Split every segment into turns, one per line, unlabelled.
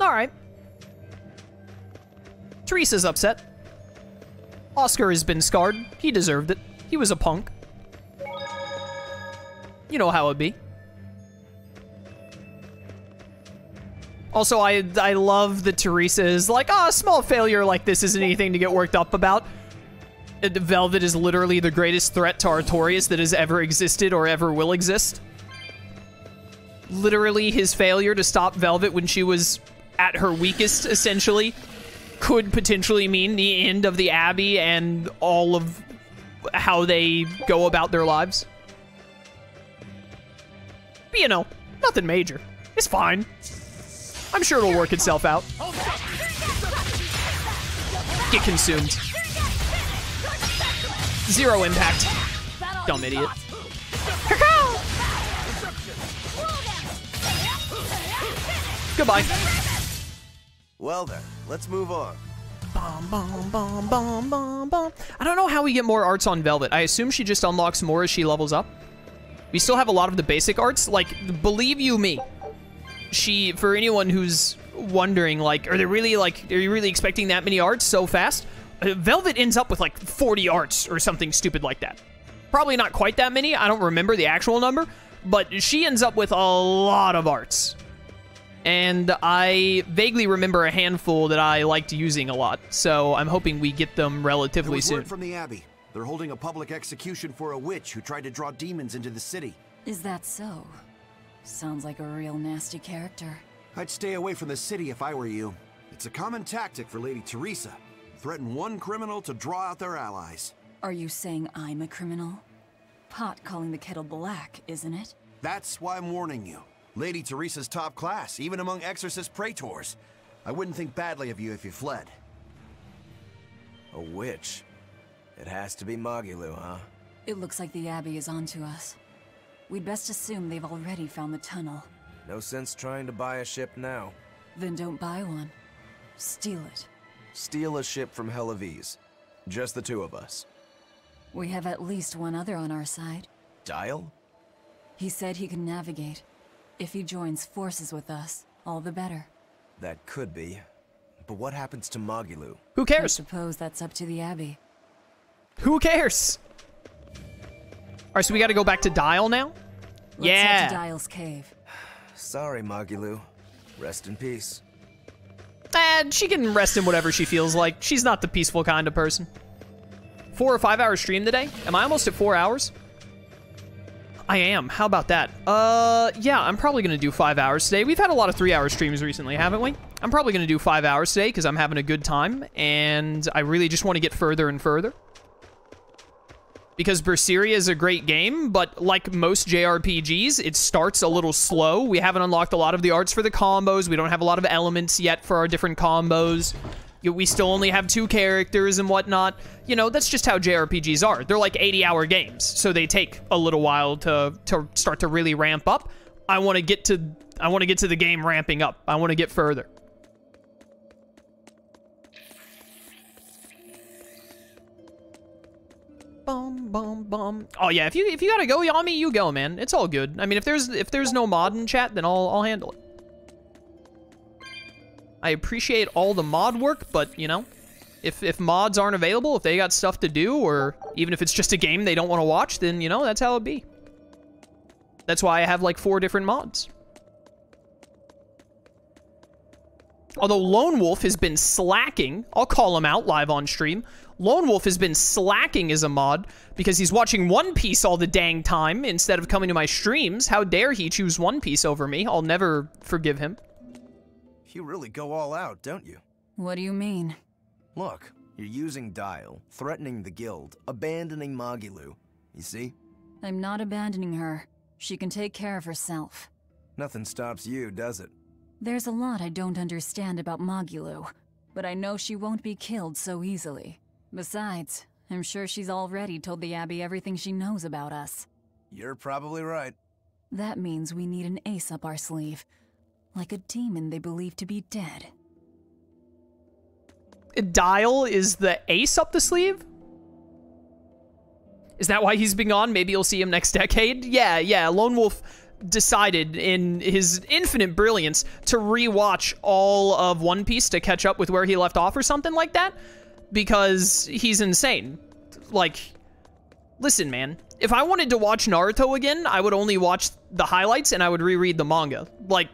Alright. Teresa's upset. Oscar has been scarred. He deserved it. He was a punk. You know how it'd be. Also, I love that Teresa is like, oh, a small failure like this isn't anything to get worked up about. Velvet is literally the greatest threat to Artorias that has ever existed or ever will exist. Literally, his failure to stop Velvet when she was at her weakest, essentially, could potentially mean the end of the Abbey and all of how they go about their lives. But, you know, nothing major. It's fine. I'm sure it'll work itself out. Get consumed. Zero impact. Dumb idiot. Goodbye.
Well then, let's move on.
Bum, bum, bum, bum, bum, bum. I don't know how we get more arts on Velvet. I assume she just unlocks more as she levels up. We still have a lot of the basic arts. Like, believe you me, she, for anyone who's wondering, like, are you really expecting that many arts so fast? Velvet ends up with like 40 arts or something stupid like that. Probably not quite that many. I don't remember the actual number, but she ends up with a lot of arts. And I vaguely remember a handful that I liked using a lot, so I'm hoping we get them relatively soon.
Word from the Abbey. They're holding a public execution for a witch who tried to draw demons into the city.
Is that so? Sounds like a real nasty character.
I'd stay away from the city if I were you. It's a common tactic for Lady Teresa. Threaten one criminal to draw out their allies.
Are you saying I'm a criminal? Pot calling the kettle black, isn't it?
That's why I'm warning you. Lady Teresa's top class, even among exorcist praetors. I wouldn't think badly of you if you fled.
A witch? It has to be Magilu, huh?
It looks like the Abbey is onto us. We'd best assume they've already found the tunnel.
No sense trying to buy a ship now.
Then don't buy one. Steal it.
Steal a ship from Helavis. Just the two of us.
We have at least one other on our side.
Dyle?
He said he can navigate. If he joins forces with us, all the better.
That could be. But what happens to Magilu?
Who
I
cares?
suppose that's up to the Abbey.
Who cares? Alright, so we gotta go back to Dyle now?
Let's head to Dyle's cave.
Sorry, Magilu. Rest in peace.
And she can rest in whatever she feels like. She's not the peaceful kind of person. 4 or 5 hour stream today? Am I almost at 4 hours? I am. How about that? Yeah, I'm probably gonna do 5 hours today. We've had a lot of 3 hour streams recently, haven't we? I'm probably gonna do 5 hours today because I'm having a good time and I really just want to get further and further. Because Berseria is a great game, but like most JRPGs, it starts a little slow. We haven't unlocked a lot of the arts for the combos. We don't have a lot of elements yet for our different combos. We still only have 2 characters and whatnot. You know, that's just how JRPGs are. They're like 80-hour games, so they take a little while to start to really ramp up. I want to get to the game ramping up. I want to get further. Bum, bum, bum. Oh yeah, if you gotta go, Yami, you go, man. It's all good. I mean, if there's no mod in chat, then I'll handle it. I appreciate all the mod work, but you know, if mods aren't available, if they got stuff to do, or even if it's just a game they don't want to watch, then you know, that's how it be. That's why I have like 4 different mods. Although Lone Wolf has been slacking, I'll call him out live on stream. Lone Wolf has been slacking as a mod because he's watching One Piece all the dang time instead of coming to my streams. How dare he choose One Piece over me? I'll never forgive him.
You really go all out, don't you?
What do you mean?
Look, you're using Dyle, threatening the guild, abandoning Magilu. You see?
I'm not abandoning her. She can take care of herself.
Nothing stops you, does it?
There's a lot I don't understand about Magilu, but I know she won't be killed so easily. Besides, I'm sure she's already told the Abbey everything she knows about us.
You're probably right.
That means we need an ace up our sleeve. Like a demon they believe to be dead.
Dyle is the ace up the sleeve? Is that why he's been gone? Maybe you'll see him next decade? Yeah, Lone Wolf. decided in his infinite brilliance to rewatch all of One Piece to catch up with where he left off or something like that, because he's insane. Like, listen, man, if I wanted to watch Naruto again, I would only watch the highlights and I would reread the manga. Like,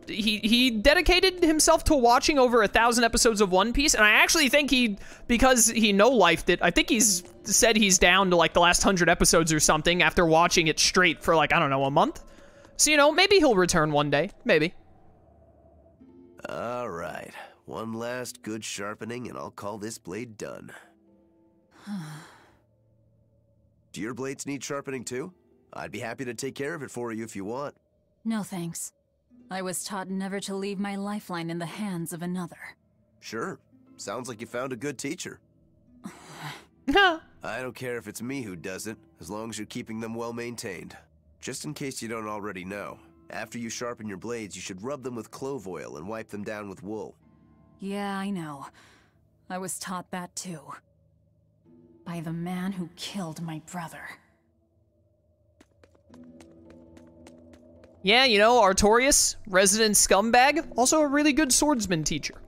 he dedicated himself to watching over 1,000 episodes of One Piece, and I actually think because he no-lifed it, I think he's said he's down to like the last 100 episodes or something after watching it straight for like, I don't know, a month. So, you know, maybe he'll return one day. Maybe.
All right. One last good sharpening and I'll call this blade done. Do your blades need sharpening too? I'd be happy to take care of it for you if you want.
No thanks. I was taught never to leave my lifeline in the hands of another.
Sure. Sounds like you found a good teacher. I don't care if it's me who does it, as long as you're keeping them well maintained. Just in case you don't already know, after you sharpen your blades, you should rub them with clove oil and wipe them down with wool.
Yeah, I know. I was taught that too. By the man who killed my brother.
Yeah, you know, Artorias, resident scumbag, also a really good swordsman teacher.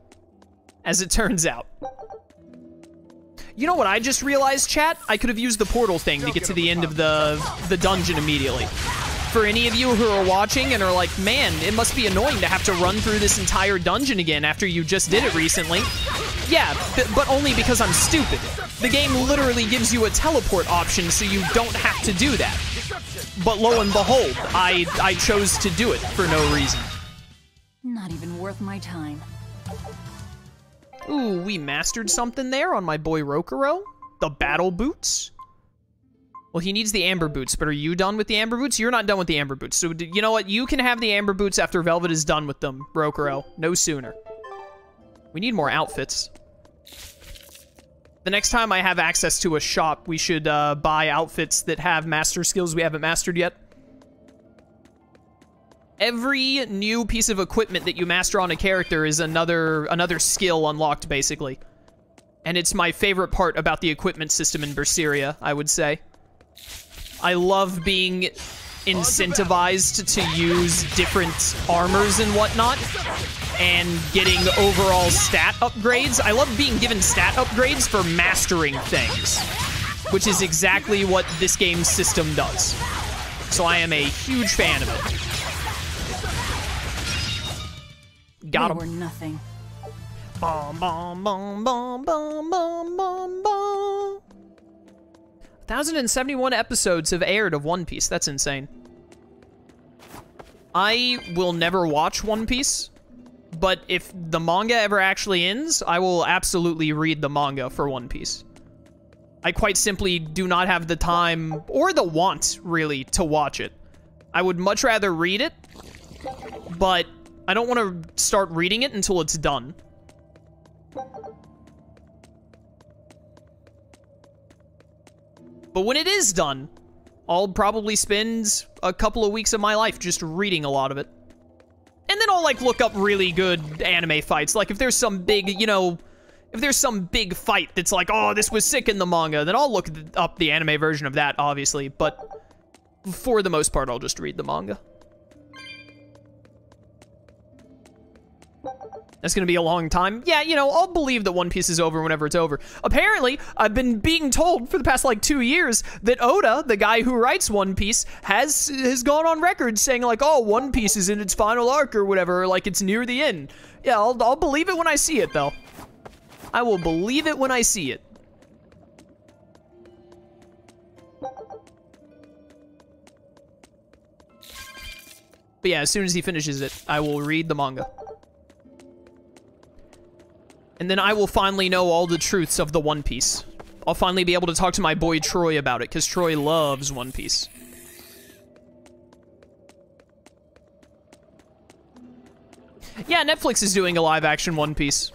As it turns out. You know what I just realized, chat? I could have used the portal thing to get to the end of the dungeon immediately. For any of you who are watching and are like, man, it must be annoying to have to run through this entire dungeon again after you just did it recently. Yeah, but only because I'm stupid. The game literally gives you a teleport option so you don't have to do that. But lo and behold, I chose to do it for no reason.
Not even worth my time.
Ooh, we mastered something there on my boy Rokuro. The battle boots. Well, he needs the amber boots, but are you done with the amber boots? You're not done with the amber boots. So, you know what? You can have the amber boots after Velvet is done with them, Rokuro. No sooner. We need more outfits. The next time I have access to a shop, we should buy outfits that have master skills we haven't mastered yet. Every new piece of equipment that you master on a character is another skill unlocked, basically. And it's my favorite part about the equipment system in Berseria, I would say. I love being incentivized to use different armors and whatnot, and getting overall stat upgrades. I love being given stat upgrades for mastering things, which is exactly what this game's system does. So I am a huge fan of it. Got him.
They were nothing.
Bom, bom, bom, bom, bom, bom, bom, bom. 1,071 episodes have aired of One Piece. That's insane. I will never watch One Piece, but if the manga ever actually ends, I will absolutely read the manga for One Piece. I quite simply do not have the time, or the want, really, to watch it. I would much rather read it, but I don't want to start reading it until it's done. But when it is done, I'll probably spend a couple of weeks of my life just reading a lot of it. And then I'll, like, look up really good anime fights. Like, if there's some big, you know, if there's some big fight that's like, oh, this was sick in the manga, then I'll look up the anime version of that, obviously. But for the most part, I'll just read the manga. That's gonna be a long time. Yeah, you know, I'll believe that One Piece is over whenever it's over. Apparently, I've been being told for the past, like, 2 years that Oda, the guy who writes One Piece, has gone on record saying, like, oh, One Piece is in its final arc or whatever, or, like, it's near the end. Yeah, I'll believe it when I see it, though. I will believe it when I see it. But yeah, as soon as he finishes it, I will read the manga. And then I will finally know all the truths of the One Piece. I'll finally be able to talk to my boy Troy about it, because Troy loves One Piece. Yeah, Netflix is doing a live-action One Piece.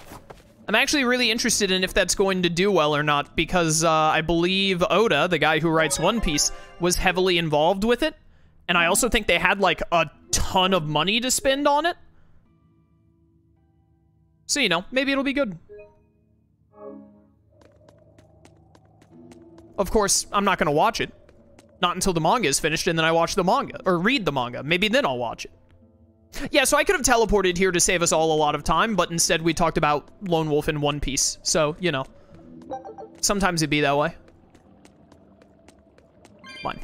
I'm actually really interested in if that's going to do well or not, because I believe Oda, the guy who writes One Piece, was heavily involved with it. And I also think they had, like, a ton of money to spend on it. So, you know, maybe it'll be good. Of course, I'm not gonna watch it. Not until the manga is finished, and then I watch the manga, or read the manga. Maybe then I'll watch it. Yeah, so I could have teleported here to save us all a lot of time, but instead we talked about Lone Wolf in One Piece. So, you know, sometimes it'd be that way. Fine.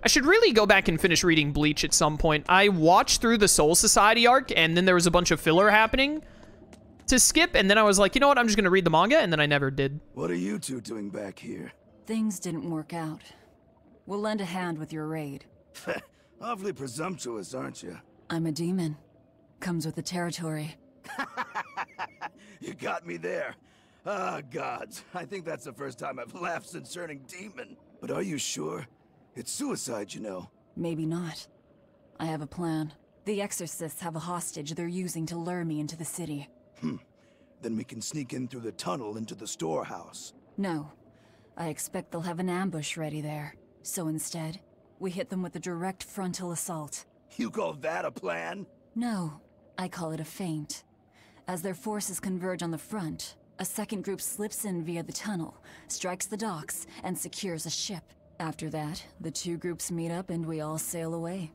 I should really go back and finish reading Bleach at some point. I watched through the Soul Society arc, and then there was a bunch of filler happening to skip, and then I was like, you know what, I'm just gonna read the manga, and then I never did.
What are you two doing back here?
Things didn't work out. We'll lend a hand with your raid.
Awfully presumptuous, aren't you?
I'm a demon. Comes with the territory.
You got me there. Ah, gods. I think that's the first time I've laughed since turning demon. But are you sure? It's suicide, you know.
Maybe not. I have a plan. The exorcists have a hostage they're using to lure me into the city.
Then we can sneak in through the tunnel into the storehouse.
No. I expect they'll have an ambush ready there. So instead, we hit them with a direct frontal assault.
You call that a plan?
No, I call it a feint. As their forces converge on the front, a second group slips in via the tunnel, strikes the docks, and secures a ship. After that, the two groups meet up and we all sail away.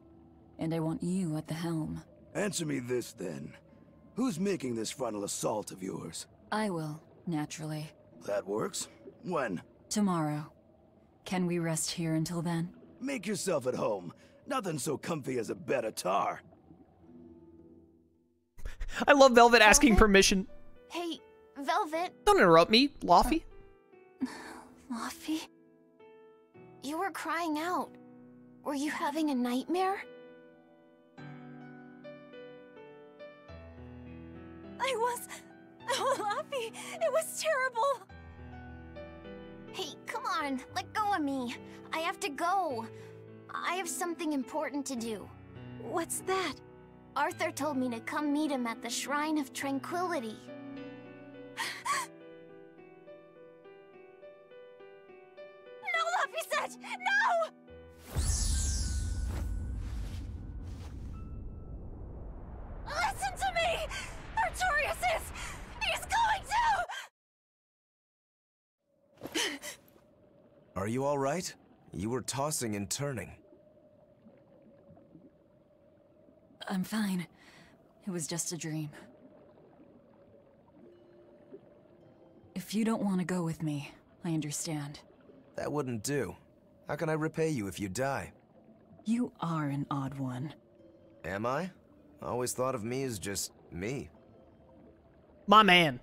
And I want you at the helm.
Answer me this, then. Who's making this frontal assault of yours?
I will, naturally.
That works. When?
Tomorrow. Can we rest here until then?
Make yourself at home. Nothing so comfy as a bed of tar.
I love Velvet asking permission.
Hey, Velvet.
Don't interrupt me, Laffy.
Laffy? You were crying out. Were you having a nightmare?
I was... Oh, Laffy, it was terrible.
Hey, come on, let go of me. I have to go. I have something important to do.
What's that?
Arthur told me to come meet him at the Shrine of Tranquility.
No, Laffy said! No! Listen to me! Artorias is... He's going to...
Are you all right? You were tossing and turning.
I'm fine. It was just a dream. If you don't want to go with me, I understand.
That wouldn't do. How can I repay you if you die?
You are an odd one.
Am I? I always thought of me as just me.
My man.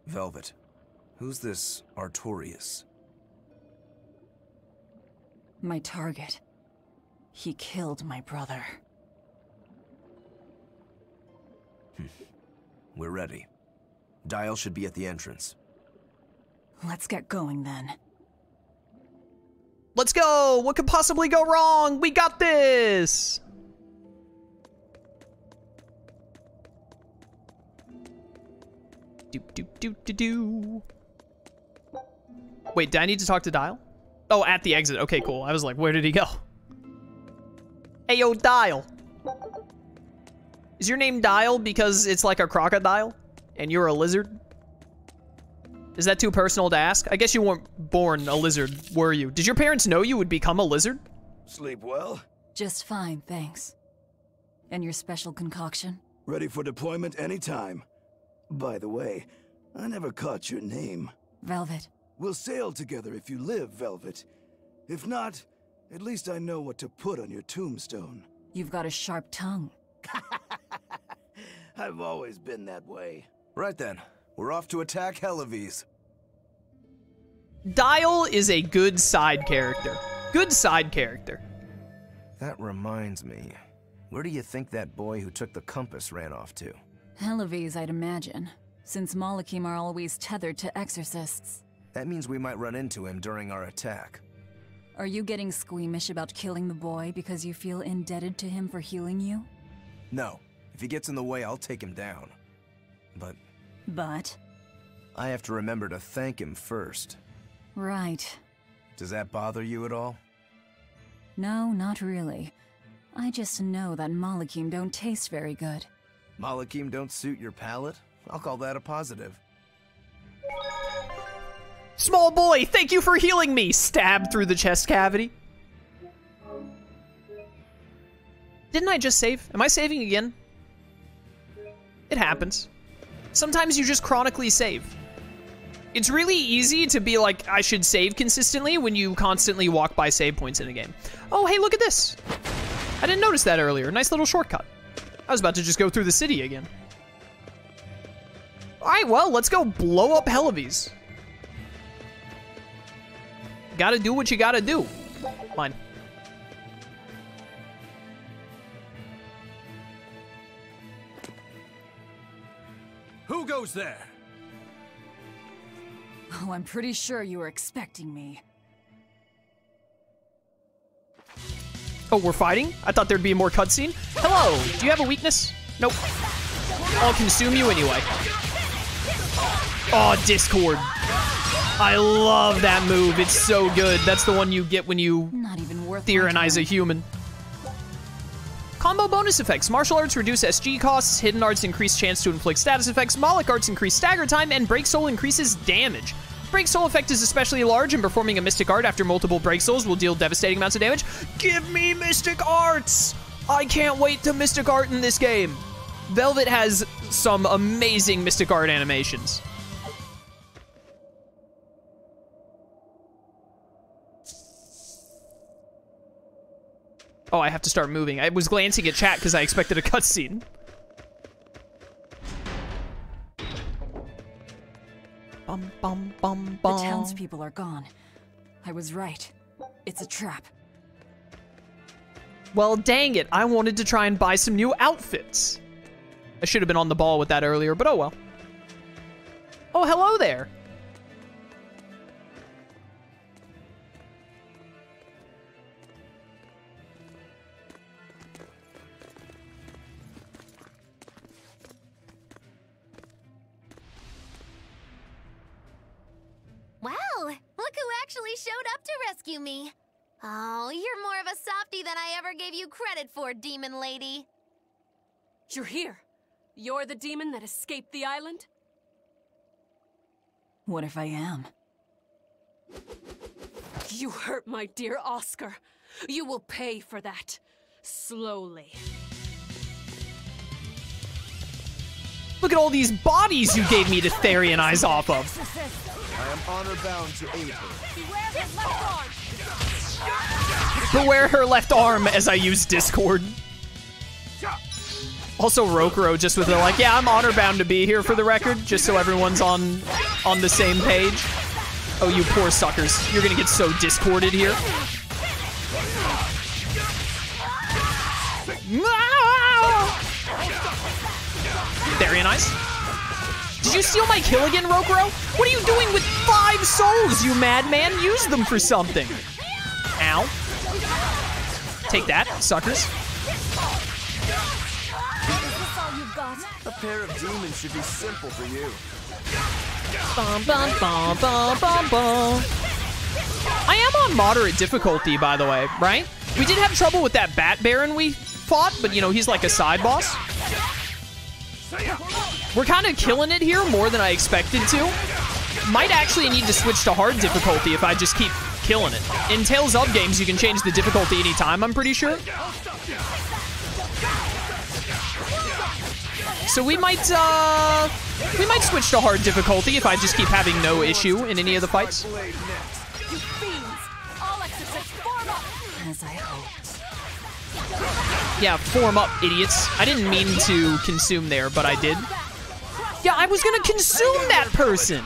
Velvet, who's this Artorias?
My target. He killed my brother.
We're ready. Dyle should be at the entrance.
Let's get going then.
Let's go! What could possibly go wrong? We got this! Do. Wait, do I need to talk to Dyle? Oh, at the exit. Okay, cool. I was like, where did he go? Hey, yo, Dyle. Is your name Dyle because it's like a crocodile? And you're a lizard? Is that too personal to ask? I guess you weren't born a lizard, were you? Did your parents know you would become a lizard?
Sleep well?
Just fine, thanks. And your special concoction?
Ready for deployment anytime. By the way, I never caught your name.
Velvet.
We'll sail together if you live, Velvet. If not, at least I know what to put on your tombstone.
You've got a sharp tongue.
I've always been that way.
Right then, we're off to attack Helives.
Dyle is a good side character. Good side character.
That reminds me. Where do you think that boy who took the compass ran off to?
Helives, I'd imagine, since Malakim are always tethered to exorcists.
That means we might run into him during our attack.
Are you getting squeamish about killing the boy because you feel indebted to him for healing you?
No. If he gets in the way, I'll take him down.
But?
I have to remember to thank him first.
Right.
Does that bother you at all?
No, not really. I just know that Malakim don't taste very good.
Malakim don't suit your palate? I'll call that a positive.
Small boy, thank you for healing me. Stab through the chest cavity. Didn't I just save? Am I saving again? It happens. Sometimes you just chronically save. It's really easy to be like, I should save consistently when you constantly walk by save points in a game. Oh, hey, look at this. I didn't notice that earlier. Nice little shortcut. I was about to just go through the city again. All right, well, let's go blow up Hellevys. Gotta do what you gotta do. Fine.
Who goes there?
Oh, I'm pretty sure you were expecting me.
Oh, we're fighting? I thought there'd be more cutscene. Hello, do you have a weakness? Nope. I'll consume you anyway. Oh, Discord. I love that move. It's so good. That's the one you get when you theorize a human. Combo bonus effects. Martial arts reduce SG costs. Hidden arts increase chance to inflict status effects. Moloch arts increase stagger time. And break soul increases damage. Break soul effect is especially large, and performing a mystic art after multiple break souls will deal devastating amounts of damage. Give me mystic arts! I can't wait to mystic art in this game. Velvet has some amazing mystic art animations. Oh, I have to start moving. I was glancing at chat because I expected a cutscene. Bum, bum, bum, bum.
The townspeople are gone. I was right. It's a trap.
Well, dang it. I wanted to try and buy some new outfits. I should have been on the ball with that earlier, but oh well. Oh, hello there.
Wow, look who actually showed up to rescue me. Oh, you're more of a softie than I ever gave you credit for, demon lady.
You're here. You're the demon that escaped the island?
What if I am?
You hurt my dear Oscar. You will pay for that. Slowly.
Look at all these bodies you gave me to Therianize off of.
I am honor bound to aid her.
Beware her left arm as I use Discord. Also, Rokuro just with the like, yeah, I'm honor bound to be here for the record, just so everyone's on the same page. Oh, you poor suckers. You're gonna get so Discorded here. Very nice. Did you steal my kill again, Rokuro? What are you doing with 5 souls, you madman? Use them for something. Ow. Take that, suckers.
A pair of demons should be simple for you.
Bum, bum, bum, bum, bum, bum. I am on moderate difficulty, by the way, right? We did have trouble with that Bat Baron we fought, but you know, he's like a side boss. We're kind of killing it here more than I expected to. Might actually need to switch to hard difficulty if I just keep killing it. In Tales of games, you can change the difficulty anytime, I'm pretty sure. So we might switch to hard difficulty if I just keep having no issue in any of the fights.
As I hoped.
Yeah, form up, idiots. I didn't mean to consume there, but I did. Yeah, I was gonna consume that person.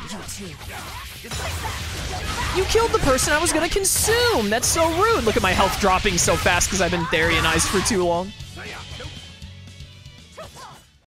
You killed the person I was gonna consume. That's so rude. Look at my health dropping so fast because I've been Therianized for too long.